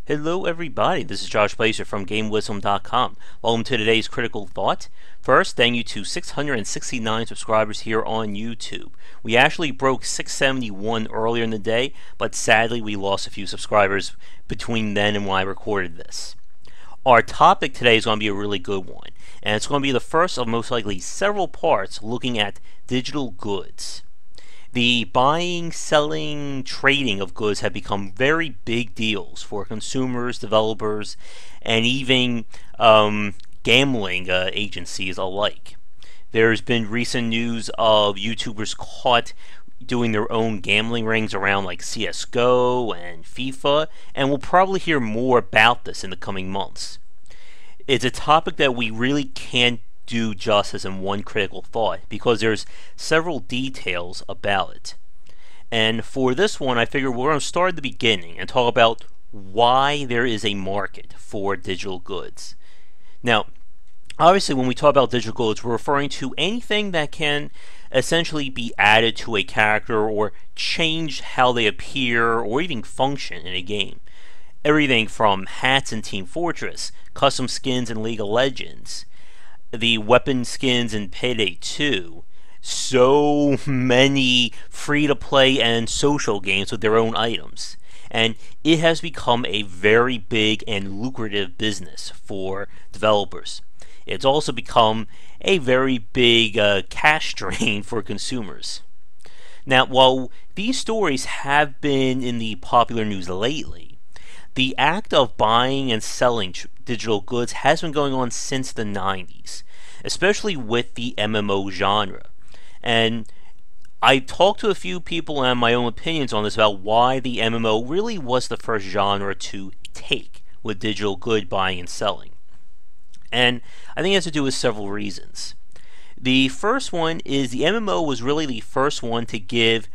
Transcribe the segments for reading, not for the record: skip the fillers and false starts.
Hello everybody, this is Josh Bycer from GameWisdom.com. Welcome to today's Critical Thought. First, thank you to 669 subscribers here on YouTube. We actually broke 671 earlier in the day, but sadly we lost a few subscribers between then and when I recorded this. Our topic today is going to be a really good one, and it's going to be the first of most likely several parts looking at digital goods. The buying, selling, trading of goods have become very big deals for consumers, developers, and even gambling agencies alike. There's been recent news of YouTubers caught doing their own gambling rings around like CSGO and FIFA, and we'll probably hear more about this in the coming months. It's a topic that we really can't do justice in one critical thought because there's several details about it. And for this one, I figure we're going to start at the beginning and talk about why there is a market for digital goods. Now, obviously when we talk about digital goods, we're referring to anything that can essentially be added to a character or change how they appear or even function in a game. Everything from hats in Team Fortress, custom skins in League of Legends, the weapon skins in Payday 2, so many free-to-play and social games with their own items. And it has become a very big and lucrative business for developers. It's also become a very big cash drain for consumers. Now, while these stories have been in the popular news lately, the act of buying and selling digital goods has been going on since the 90s, especially with the MMO genre. And I talked to a few people and my own opinions on this about why the MMO really was the first genre to take with digital good buying and selling. And I think it has to do with several reasons. The first one is the MMO was really the first one to give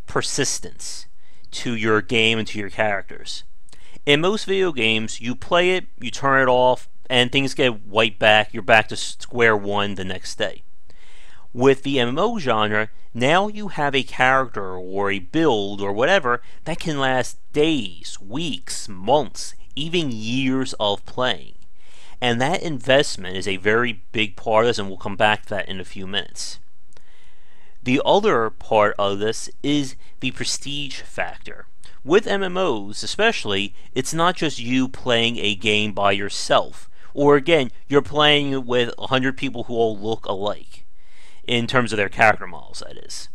persistence to your game and to your characters. In most video games, you play it, you turn it off, and things get wiped back, you're back to square one the next day. With the MMO genre, now you have a character or a build or whatever that can last days, weeks, months, even years of playing. And that investment is a very big part of this, and we'll come back to that in a few minutes. The other part of this is the prestige factor. With MMOs especially, it's not just you playing a game by yourself, or again, you're playing with 100 people who all look alike, in terms of their character models, that is.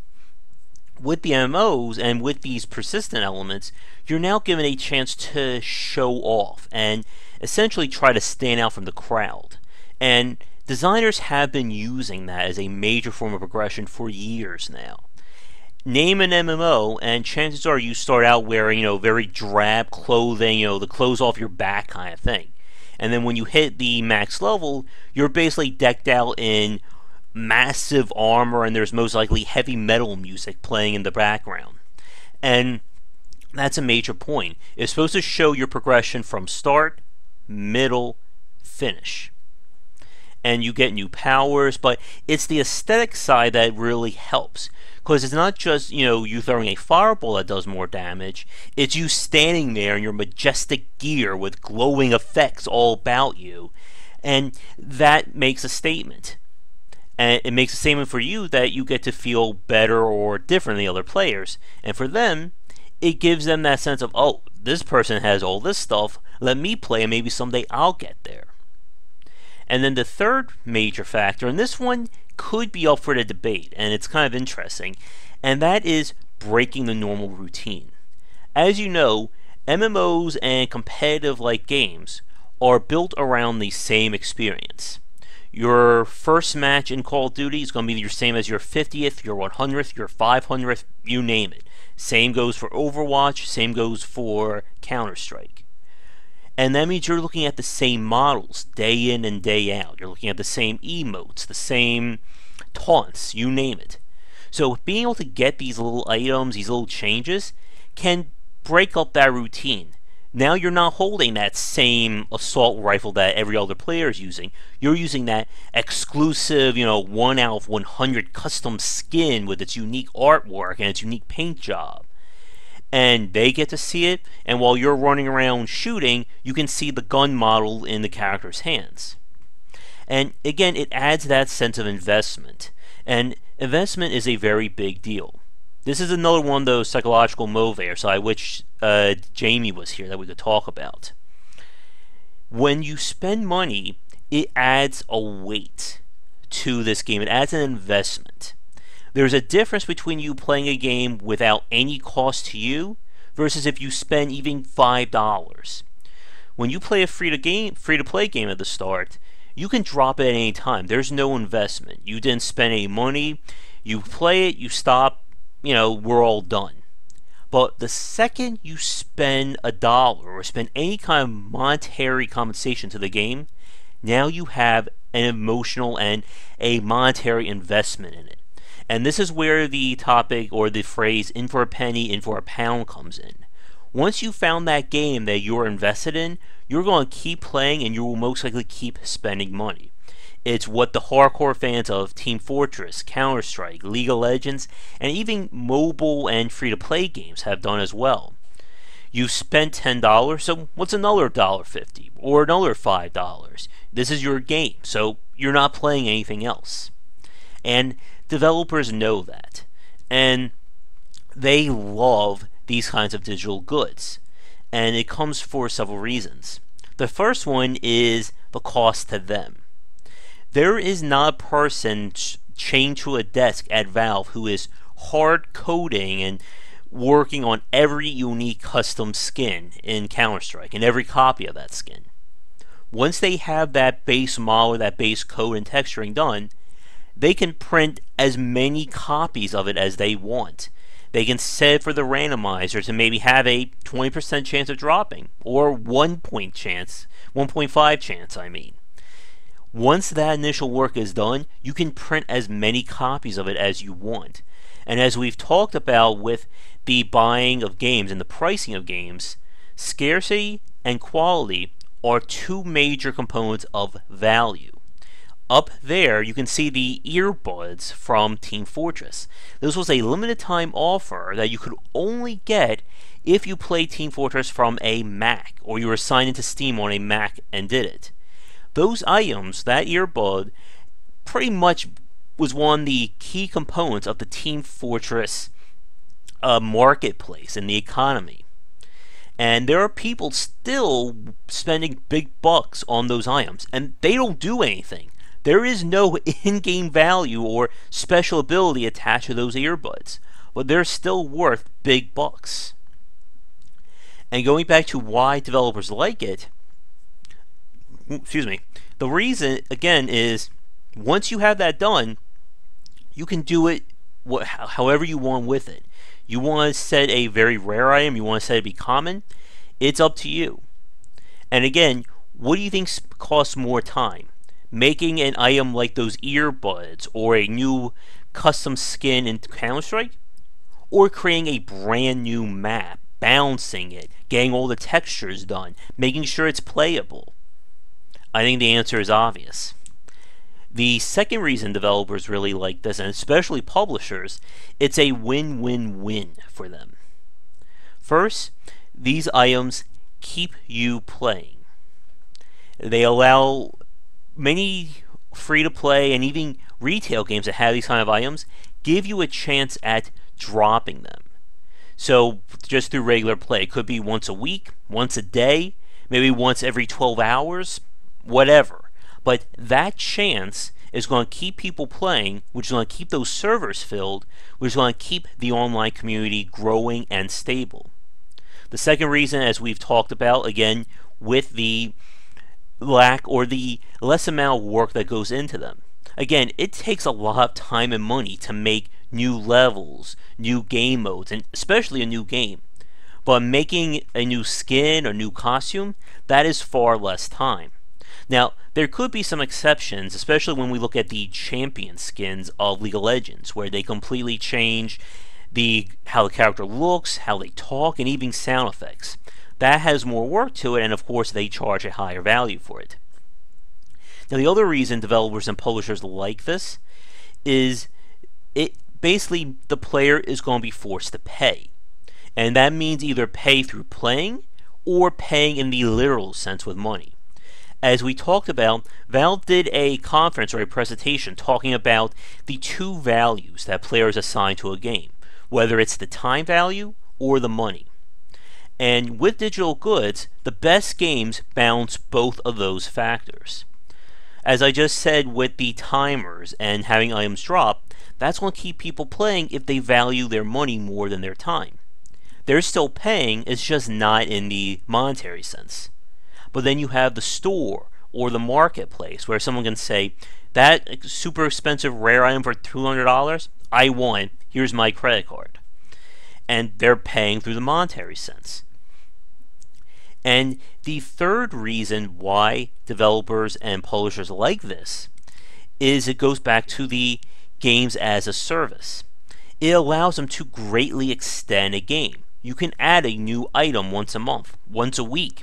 With the MMOs and with these persistent elements, you're now given a chance to show off and essentially try to stand out from the crowd. And designers have been using that as a major form of progression for years now. Name an MMO, and chances are you start out wearing, very drab clothing, the clothes off your back kind of thing. And then when you hit the max level, you're basically decked out in massive armor, and there's most likely heavy metal music playing in the background. And that's a major point. It's supposed to show your progression from start, middle, finish. And you get new powers, but it's the aesthetic side that really helps. Because it's not just, you throwing a fireball that does more damage, it's you standing there in your majestic gear with glowing effects all about you. And that makes a statement. And it makes a statement for you that you get to feel better or different than the other players. And for them, it gives them that sense of, oh, this person has all this stuff, let me play and maybe someday I'll get there. And then the third major factor, and this one could be up for the debate, and it's kind of interesting, and that is breaking the normal routine. As you know, MMOs and competitive-like games are built around the same experience. Your first match in Call of Duty is going to be the same as your 50th, your 100th, your 500th, you name it. Same goes for Overwatch, same goes for Counter-Strike. And that means you're looking at the same models day in and day out. You're looking at the same emotes, the same taunts, you name it. So being able to get these little items, these little changes, can break up that routine. Now you're not holding that same assault rifle that every other player is using. You're using that exclusive, 1 out of 100 custom skin with its unique artwork and its unique paint job. and they get to see it, and while you're running around shooting, you can see the gun model in the character's hands. And again, it adds that sense of investment, and investment is a very big deal. This is another one of those psychological motivators, so I wish Jamie was here that we could talk about. When you spend money, it adds a weight to this game. It adds an investment. There's a difference between you playing a game without any cost to you versus if you spend even $5. When you play a free-to-play game at the start, you can drop it at any time. There's no investment. You didn't spend any money. You play it, you stop, we're all done. But the second you spend $1 or spend any kind of monetary compensation to the game, now you have an emotional and a monetary investment in it. And this is where the topic or the phrase in for a penny, in for a pound comes in. Once you found that game that you're invested in, you're going to keep playing and you will most likely keep spending money. It's what the hardcore fans of Team Fortress, Counter-Strike, League of Legends, and even mobile and free-to-play games have done as well. You've spent $10, so what's another $1.50 or another $5? This is your game, so you're not playing anything else. And developers know that, and they love these kinds of digital goods, and it comes for several reasons. The first one is the cost to them. There is not a person chained to a desk at Valve who is hard coding and working on every unique custom skin in Counter-Strike and every copy of that skin. Once they have that base model, that base code and texturing done, they can print as many copies of it as they want. They can set it for the randomizer to maybe have a 20% chance of dropping, or 1.5 chance, I mean. Once that initial work is done, you can print as many copies of it as you want. And as we've talked about with the buying of games and the pricing of games, scarcity and quality are two major components of value. Up there, you can see the earbuds from Team Fortress. This was a limited time offer that you could only get if you played Team Fortress from a Mac, or you were signed into Steam on a Mac and did it. Those items, that earbud, pretty much was one of the key components of the Team Fortress marketplace and the economy. And there are people still spending big bucks on those items, and they don't do anything. There is no in-game value or special ability attached to those earbuds, but they're still worth big bucks. And going back to why developers like it, the reason, again, is once you have that done, you can do it however you want with it. You want to set a very rare item, you want to set it to be common, it's up to you. And again, what do you think costs more time? Making an item like those earbuds or a new custom skin in Counter-Strike, or creating a brand new map, balancing it, getting all the textures done, making sure it's playable? I think the answer is obvious. The second reason developers really like this, and especially publishers, it's a win-win-win for them. First, these items keep you playing. They allow many free-to-play and even retail games that have these kind of items give you a chance at dropping them. So just through regular play, it could be once a week, once a day, maybe once every 12 hours, whatever. But that chance is going to keep people playing, which is going to keep those servers filled, which is going to keep the online community growing and stable. The second reason, as we've talked about, again, with the lack or the less amount of work that goes into them. Again, it takes a lot of time and money to make new levels, new game modes, and especially a new game. But making a new skin or new costume, that is far less time. Now, there could be some exceptions, especially when we look at the champion skins of League of Legends, where they completely change how the character looks, how they talk, and even sound effects. That has more work to it, and of course they charge a higher value for it. Now, the other reason developers and publishers like this is basically the player is going to be forced to pay. And that means either pay through playing or paying in the literal sense with money. As we talked about, Valve did a conference or a presentation talking about the two values that players assign to a game, whether it's the time value or the money. And with digital goods, the best games balance both of those factors. As I just said with the timers and having items drop, that's going to keep people playing if they value their money more than their time. They're still paying, it's just not in the monetary sense. But then you have the store or the marketplace where someone can say, that super expensive rare item for $200, I want, here's my credit card. And they're paying through the monetary sense. And the third reason why developers and publishers like this is it goes back to the games as a service. It allows them to greatly extend a game. You can add a new item once a month, once a week.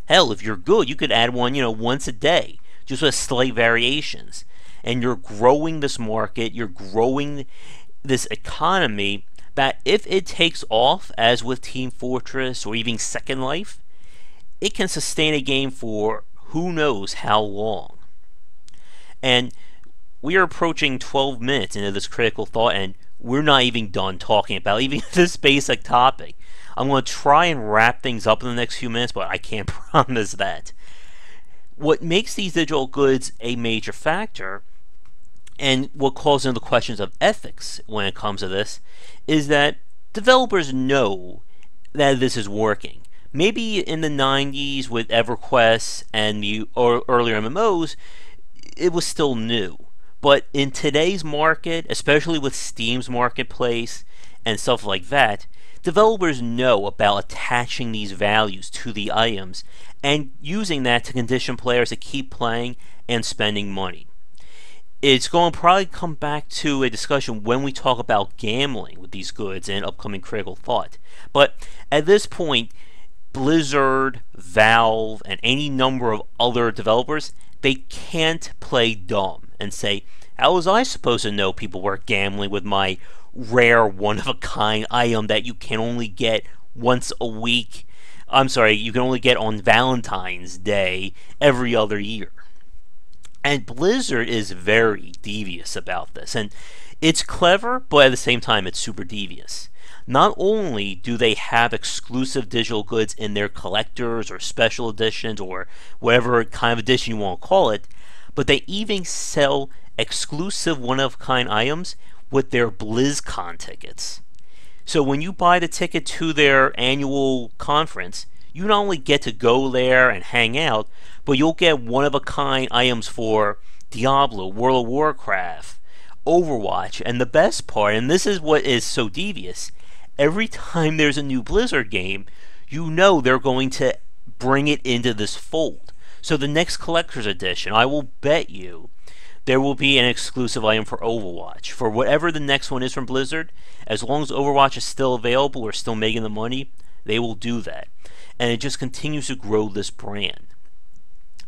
Hell, if you're good, you could add one, once a day, just with slight variations. And you're growing this market, you're growing this economy that if it takes off, as with Team Fortress or even Second Life, it can sustain a game for who knows how long. And we are approaching 12 minutes into this critical thought, and we're not even done talking about even this basic topic. I'm going to try and wrap things up in the next few minutes, but I can't promise that. What makes these digital goods a major factor, and what calls into the questions of ethics when it comes to this, is that developers know that this is working. Maybe in the 90s with EverQuest and the earlier MMOs, it was still new. But in today's market, especially with Steam's marketplace and stuff like that, developers know about attaching these values to the items and using that to condition players to keep playing and spending money. It's going to probably come back to a discussion when we talk about gambling with these goods in upcoming critical thought. But at this point, Blizzard, Valve, and any number of other developers, they can't play dumb and say, how was I supposed to know people were gambling with my rare one-of-a-kind item that you can only get once a week? I'm sorry, you can only get on Valentine's Day every other year. And Blizzard is very devious about this. And it's clever, but at the same time, it's super devious. Not only do they have exclusive digital goods in their collectors or special editions or whatever kind of edition you want to call it, but they even sell exclusive one-of-a-kind items with their BlizzCon tickets. So when you buy the ticket to their annual conference, you not only get to go there and hang out, but you'll get one-of-a-kind items for Diablo, World of Warcraft, Overwatch, and the best part, and this is what is so devious, every time there's a new Blizzard game, you know they're going to bring it into this fold. So the next collector's edition, I will bet you, there will be an exclusive item for Overwatch. For whatever the next one is from Blizzard, as long as Overwatch is still available or still making the money, they will do that. And it just continues to grow this brand.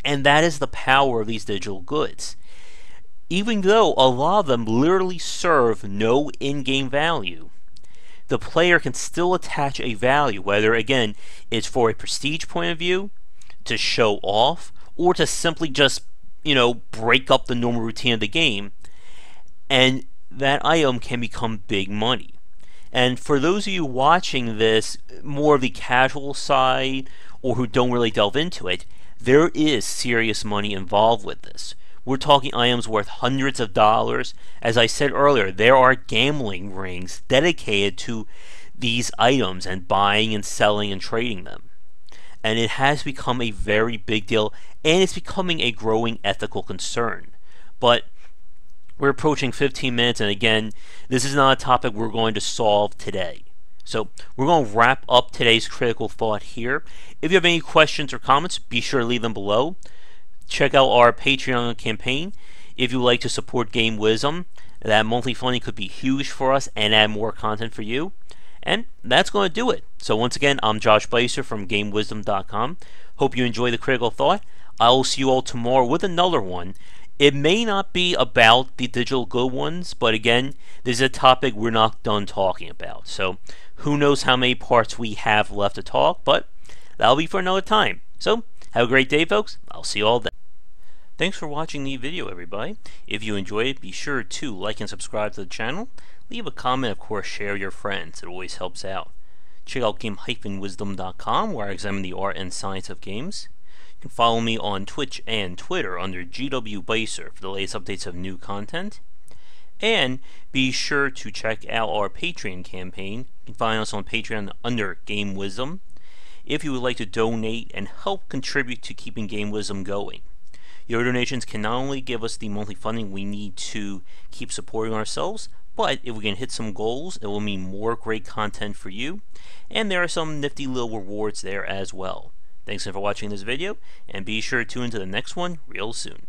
And that is the power of these digital goods. Even though a lot of them literally serve no in-game value, the player can still attach a value, whether, again, it's for a prestige point of view, to show off, or to simply just, break up the normal routine of the game, and that item can become big money. And for those of you watching this, more of the casual side, or who don't really delve into it, there is serious money involved with this. We're talking items worth hundreds of dollars. As I said earlier, there are gambling rings dedicated to these items and buying and selling and trading them. And it has become a very big deal, and it's becoming a growing ethical concern. But we're approaching 15 minutes, and again, this is not a topic we're going to solve today. So we're going to wrap up today's critical thought here. If you have any questions or comments, be sure to leave them below. Check out our Patreon campaign. If you like to support Game Wisdom, that monthly funding could be huge for us and add more content for you. And that's going to do it. So once again, I'm Josh Bycer from GameWisdom.com. Hope you enjoy the critical thought. I will see you all tomorrow with another one. It may not be about the digital good ones, but again, this is a topic we're not done talking about. So who knows how many parts we have left to talk, but that'll be for another time. So have a great day, folks. I'll see you all then. Thanks for watching the video, everybody. If you enjoyed it, be sure to like and subscribe to the channel. Leave a comment, of course, share your friends. It always helps out. Check out game-wisdom.com, where I examine the art and science of games. You can follow me on Twitch and Twitter under GW Bycer for the latest updates of new content. And be sure to check out our Patreon campaign. You can find us on Patreon under Game Wisdom if you would like to donate and help contribute to keeping Game Wisdom going. Your donations can not only give us the monthly funding we need to keep supporting ourselves, but if we can hit some goals, it will mean more great content for you, and there are some nifty little rewards there as well. Thanks for watching this video, and be sure to tune into the next one real soon.